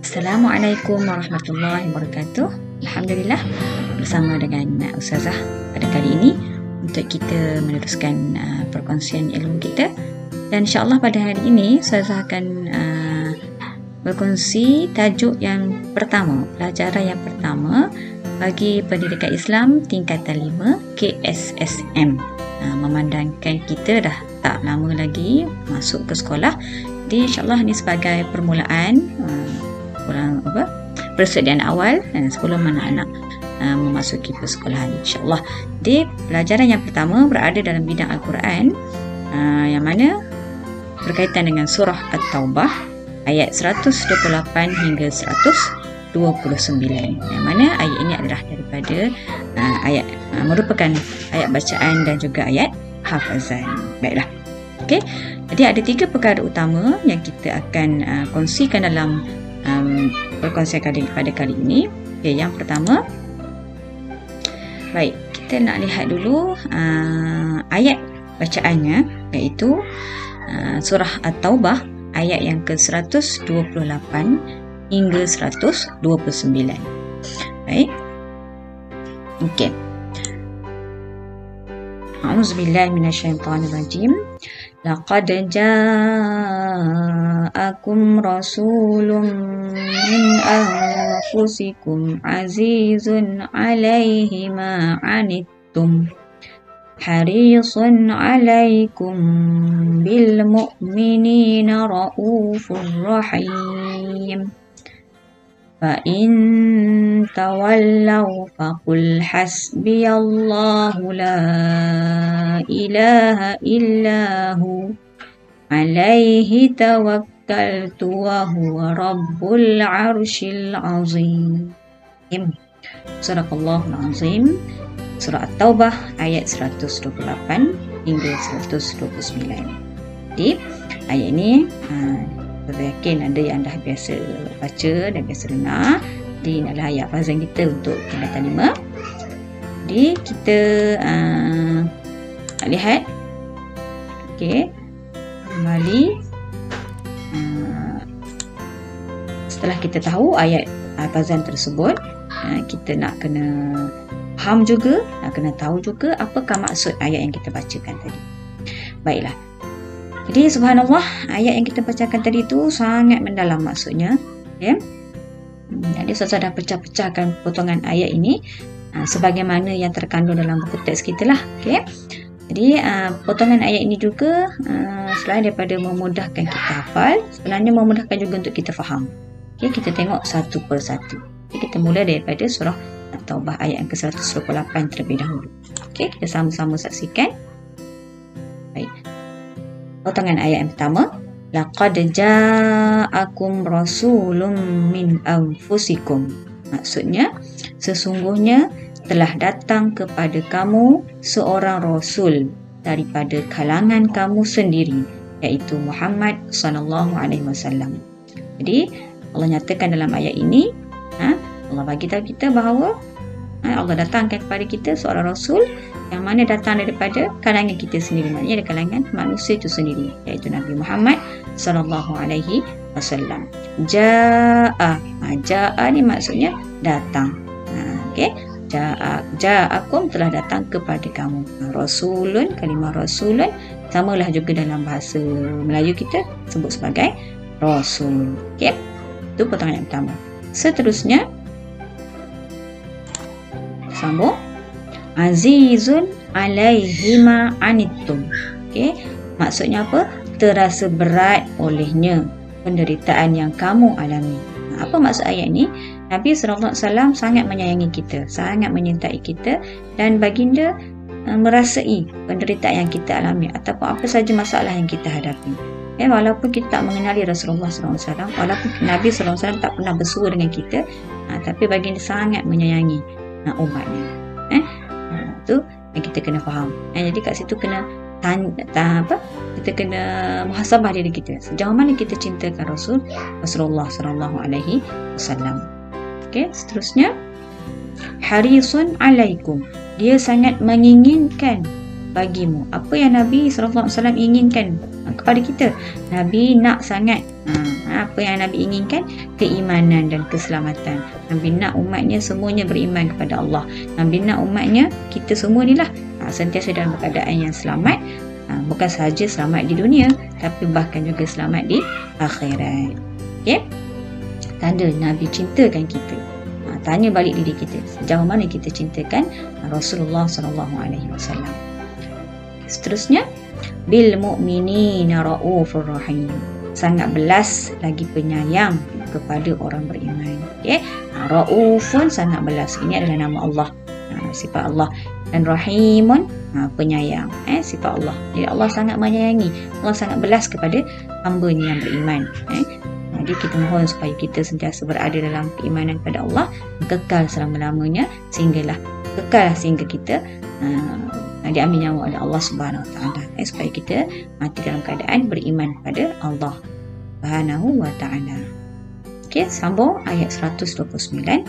Assalamualaikum warahmatullahi wabarakatuh. Alhamdulillah, bersama dengan Ustazah pada kali ini untuk kita meneruskan perkongsian ilmu kita. Dan insyaAllah pada hari ini Ustazah akan berkongsi tajuk yang pertama, pelajaran yang pertama bagi pendidikan Islam tingkatan 5 KSSM. Memandangkan kita dah tak lama lagi masuk ke sekolah, jadi insyaAllah ni sebagai permulaan persediaan awal sebelum anak-anak memasuki persekolahan, insyaAllah. Di pelajaran yang pertama berada dalam bidang Al-Quran, yang mana berkaitan dengan surah At-Taubah ayat 128 hingga 129, yang mana ayat ini adalah daripada ayat merupakan ayat bacaan dan juga ayat hafazan. Baiklah, okey. Jadi ada 3 perkara utama yang kita akan kongsikan dalam perkongsian pada kali ini. Okay, yang pertama, baik, kita nak lihat dulu ayat bacaannya, iaitu surah At-Taubah ayat yang ke-128 hingga 129. Baik, okey. A'udzubillahi minasyaitonirrajim. Laqad ja'akum rasulun min anfusikum azizun 'alaihi ma 'anittum harisun 'alaikum bil mu'minina raufur rahim. Fa in tawallaw faqul hasbiyallahu la ilaha illahu alaihi tawakkaltu wa huwa rabbul arshil azim. Sadaqallahul azim. Surah At-Taubah ayat 128 hingga 129. Jadi ayat ini saya yakin ada yang dah biasa baca dan biasa dengar. Jadi ini adalah ayat hafazan kita untuk tingkatan 5. Jadi kita nak lihat, okey, kembali setelah kita tahu ayat hafazan tersebut, kita nak kena faham juga, nak kena tahu juga apakah maksud ayat yang kita bacakan tadi. Baiklah. Jadi subhanallah, ayat yang kita bacakan tadi tu sangat mendalam maksudnya, ya. Jadi Ustazah dah pecah-pecahkan potongan ayat ini sebagaimana yang terkandung dalam buku teks kita lah, okey. Jadi potongan ayat ini juga selain daripada memudahkan kita hafal, sebenarnya memudahkan juga untuk kita faham. Okey, kita tengok satu persatu. Jadi kita mula daripada surah At-Taubah ayat yang ke-128 terlebih dahulu. Okey, kita sama-sama saksikan. Baik. Potongan ayat yang pertama, laqad ja'akum rasulun min anfusikum. Maksudnya, sesungguhnya telah datang kepada kamu seorang rasul daripada kalangan kamu sendiri, iaitu Muhammad sallallahu alaihi wasallam. Jadi Allah nyatakan dalam ayat ini, Allah bagi tahu kita bahawa Allah datangkan kepada kita seorang rasul yang mana datang daripada kalangan kita sendiri, maknanya dari kalangan manusia itu sendiri, iaitu Nabi Muhammad sallallahu alaihi wasallam. Ja'a, ja'a ni maksudnya datang. Okey, ja'akum telah datang kepada kamu. Rasulun, kalimah rasulun samalah juga dalam bahasa Melayu kita sebut sebagai rasul. Okey, itu potongan yang pertama. Seterusnya sambung, azizun alaihi ma anittum. Okey, maksudnya apa? Terasa berat olehnya penderitaan yang kamu alami. Apa maksud ayat ni? Nabi SAW sangat menyayangi kita, sangat menyintai kita, dan baginda merasai penderitaan yang kita alami ataupun apa saja masalah yang kita hadapi. Walaupun kita tak mengenali Rasulullah SAW, walaupun Nabi SAW tak pernah bersua dengan kita, tapi baginda sangat menyayangi umatnya. Itu yang kita kena faham. Jadi kat situ kena kita kena muhasabah diri kita, sejauh mana kita cintakan Rasulullah sallallahu alaihi wasallam. Okey, seterusnya harisun alaikum, dia sangat menginginkan bagimu. Apa yang Nabi SAW inginkan kepada kita. Nabi nak sangat apa yang Nabi inginkan, keimanan dan keselamatan. Nabi nak umatnya semuanya beriman kepada Allah. Nabi nak umatnya, kita semua ni lah sentiasa dalam keadaan yang selamat. Bukan sahaja selamat di dunia, tapi bahkan juga selamat di akhirat. Okay? Tanda Nabi cintakan kita. Tanya balik diri kita, sejauh mana kita cintakan Rasulullah SAW. Seterusnya, bil mu'minina raufur rahim. Sangat belas lagi penyayang kepada orang beriman. Okay? Raufun, sangat belas. Ini adalah nama Allah, sifat Allah. Dan rahimun, penyayang, sifat Allah. Jadi Allah sangat menyayangi, Allah sangat belas kepada hamba-Nya yang beriman. Jadi kita mohon supaya kita sentiasa berada dalam keimanan kepada Allah, kekal selama-lamanya, sehingga kita diambil nyawa oleh Allah Subhanahu Wa Taala, supaya kita mati dalam keadaan beriman kepada Allah Subhanahu Wa Taala. Okey, sambung ayat 129.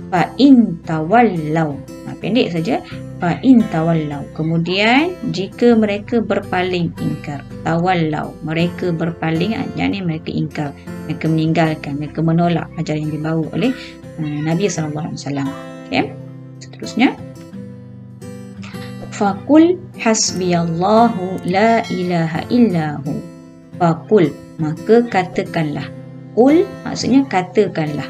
Fa in tawallau. Pendek saja. Fa in tawallau. Kemudian jika mereka berpaling ingkar. Tawallau, mereka berpaling, yakni mereka ingkar, mereka meninggalkan, mereka menolak ajaran yang dibawa oleh Nabi sallallahu alaihi wasallam. Okey. Seterusnya, faqul hasbiyallahu la ilaha illahu. Faqul, maka katakanlah. Qul maksudnya katakanlah.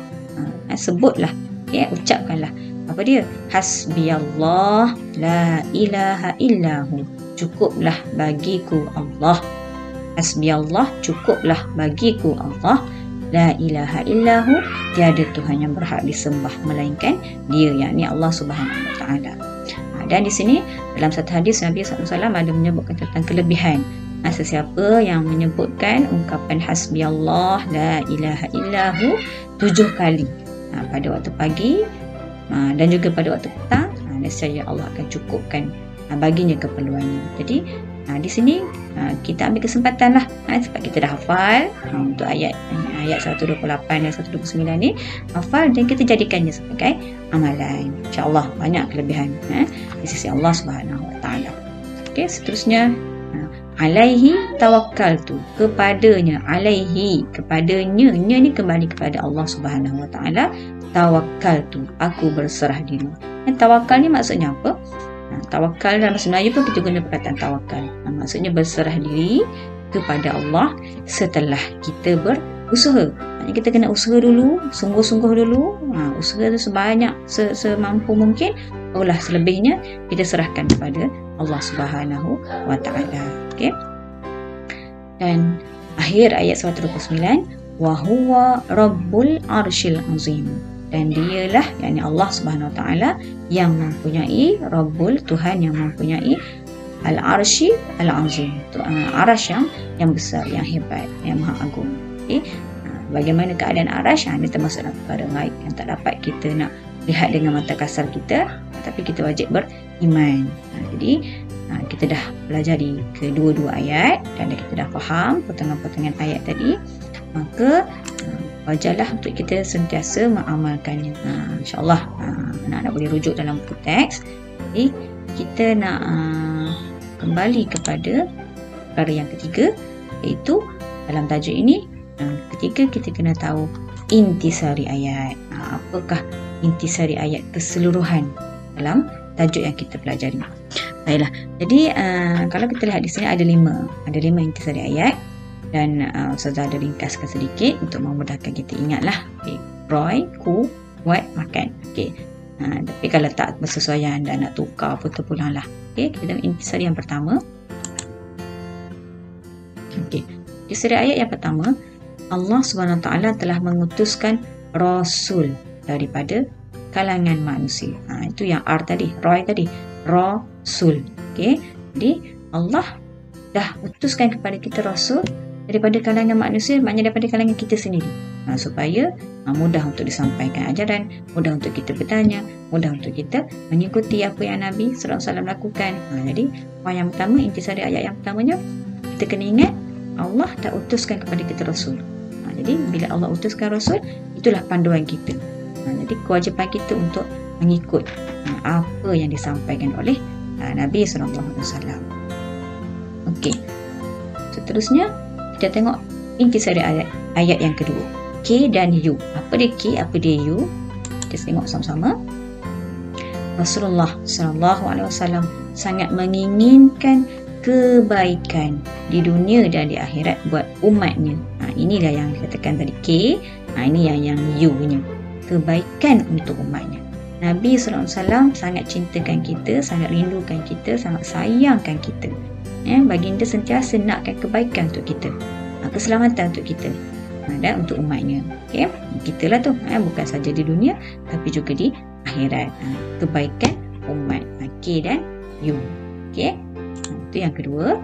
Sebutlah, ucapkanlah. Apa dia? Hasbiyallah la ilaha illahu. Cukuplah bagiku Allah. Hasbiyallah, cukuplah bagiku Allah. La ilaha illahu, tiada Tuhan yang berhak disembah melainkan Dia, yakni Allah Subhanahu Wa Taala. Dan di sini dalam satu hadis Nabi SAW ada menyebutkan tentang kelebihan sesiapa yang menyebutkan ungkapan hasbiyallah la ilaha illahu 7 kali pada waktu pagi dan juga pada waktu petang, nescaya Allah akan cukupkan baginya keperluannya. Jadi di sini kita ambil kesempatan lah, sebab kita dah hafal untuk ayat 128 dan 129 ni, hafal dan kita jadikannya sebagai amalan. InsyaAllah banyak kelebihan di sisi Allah Subhanahu Wa Taala. Okey, seterusnya, alaihi tawakkaltu, kepadanya. Alaihi, kepadanya, nya ni kembali kepada Allah Subhanahu Wa Taala. Tawakkaltu, aku berserah diri. Dan tawakal ni maksudnya apa? Tawakal dalam bahasa Melayu pun kita guna perkataan tawakal. Maksudnya berserah diri kepada Allah setelah kita berusaha. Maksudnya kita kena usaha dulu, sungguh-sungguh dulu. Usaha tu sebanyak semampu mungkin. Barulah selebihnya kita serahkan kepada Allah Subhanahu Wa Taala. Okey. Dan akhir ayat 129, wa huwa rabbul arsyil azim. Dan dialah, yakni Allah Subhanahu Wa Taala, yang mempunyai Rabbul, Tuhan yang mempunyai al-arsy al-azim, arasy yang besar, yang hebat, yang maha agung. Okay? Bagaimana keadaan arasy? Ini termasuk dalam perkara gaib yang tak dapat kita nak lihat dengan mata kasar kita, tapi kita wajib beriman. Jadi kita dah pelajari kedua-dua ayat dan kita dah faham potongan-potongan ayat tadi, maka wajarlah untuk kita sentiasa mengamalkannya. InsyaAllah anak-anak boleh rujuk dalam buku teks. Jadi kita nak kembali kepada perkara yang ketiga, iaitu dalam tajuk ini, ketiga kita kena tahu intisari ayat. Apakah intisari ayat keseluruhan dalam tajuk yang kita pelajari? Baiklah. Jadi kalau kita lihat di sini ada lima intisari ayat. Dan Ustazah ada ringkaskan sedikit untuk memudahkan kita ingatlah. Okay. Roy, ku, buat, makan. Okay. Tapi kalau tak bersesuaian dan nak tukar putar pulang lah. Okay. Kita tengok intisari yang pertama. Okay. Intisari ayat yang pertama, Allah SWT telah mengutuskan Rasul daripada kalangan manusia. Itu yang R tadi, Roy tadi, Rasul. Okay. Jadi Allah dah utuskan kepada kita Rasul daripada kalangan manusia, maknanya daripada kalangan kita sendiri, supaya mudah untuk disampaikan ajaran, mudah untuk kita bertanya, mudah untuk kita mengikuti apa yang Nabi SAW lakukan. Jadi poin yang pertama, intisari ayat yang pertamanya, kita kena ingat Allah dah utuskan kepada kita Rasul. Jadi bila Allah utuskan Rasul, itulah panduan kita. Jadi kewajipan kita untuk mengikut apa yang disampaikan oleh Nabi SAW. Okey. Seterusnya kita tengok intisari ayat yang kedua. K dan U. Apa dia K, apa dia U? Kita tengok sama-sama. Rasulullah SAW sangat menginginkan kebaikan di dunia dan di akhirat buat umatnya. Inilah yang dikatakan tadi K. Ini yang U-nya. Kebaikan untuk umatnya. Nabi SAW sangat cintakan kita, sangat rindukan kita, sangat sayangkan kita. Baginda sentiasa nakkan kebaikan untuk kita, keselamatan untuk kita dan untuk umatnya. Okay? Kita lah tu, bukan saja di dunia tapi juga di akhirat. Kebaikan umat. K dan U. Okay? Itu yang kedua.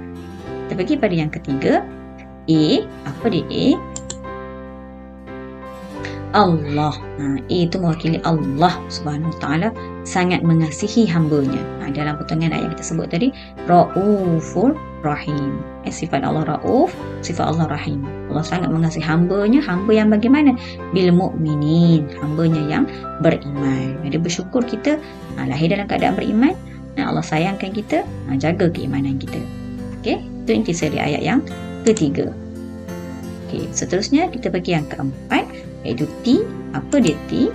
Kita pergi pada yang ketiga. A. Apa dia A? Allah. A itu mewakili Allah Subhanahu Wa Taala sangat mengasihi hamba-Nya. Dalam potongan ayat kita sebut tadi, Raufur Rahim. Sifat Allah Rauf, sifat Allah Rahim. Allah sangat mengasihi hamba-Nya. Hamba yang bagaimana? Bil mu'minin. Hamba-Nya yang beriman. Dia bersyukur kita lahir dalam keadaan beriman. Allah sayangkan kita, jaga keimanan kita. Okey, itu intisari ayat yang ketiga. Okey, seterusnya kita pergi yang keempat, iaitu T. Apa dia T?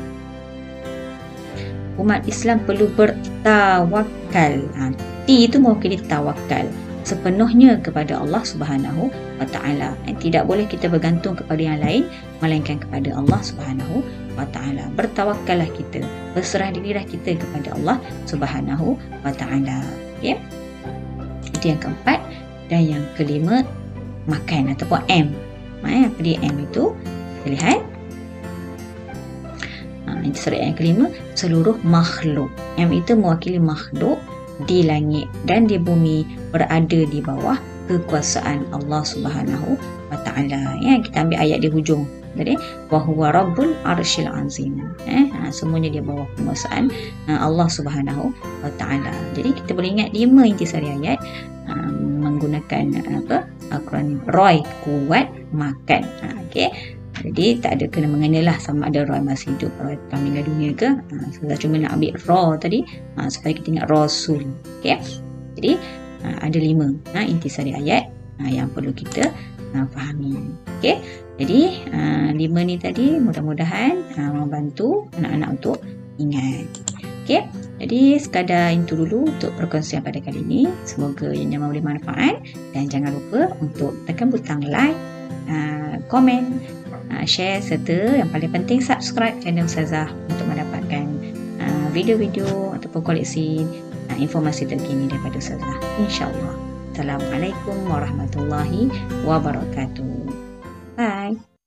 Umat Islam perlu bertawakal. T itu mewakili tawakal sepenuhnya kepada Allah Subhanahu Wa Taala. Tidak boleh kita bergantung kepada yang lain melainkan kepada Allah Subhanahu Wa Taala. Bertawakallah kita, berserah dirilah kita kepada Allah Subhanahu Wa Taala. Okey. Itu yang keempat. Dan yang kelima, makan ataupun M. Apa dia M itu? Kita lihat. Intisari yang kelima, seluruh makhluk. M itu mewakili makhluk di langit dan di bumi berada di bawah kekuasaan Allah Subhanahu Wa Taala. Kita ambil ayat di hujung tadi, wa huwa rabbul arsyil azim. Semuanya di bawah kekuasaan Allah Subhanahu Wa Taala. Jadi kita boleh ingat 5 intisari ayat menggunakan akronim ROY, kuat makan. Okey. Jadi tak ada kena mengenalah sama ada Roy masih hidup, Roy telah meninggal dunia ke. Saya cuma nak ambil Raw tadi supaya kita ingat Rasul. Okay? Jadi ada 5 intisari ayat yang perlu kita fahami. Okay? Jadi 5 ni tadi mudah-mudahan membantu anak-anak untuk ingat. Okay? Jadi sekadar itu dulu untuk perkongsian pada kali ini. Semoga ianya memberi manfaat dan jangan lupa untuk tekan butang like, komen, share serta yang paling penting subscribe channel Ustazah untuk mendapatkan video-video ataupun koleksi informasi terkini daripada Ustazah, insya-Allah. Assalamualaikum warahmatullahi wabarakatuh. Bye.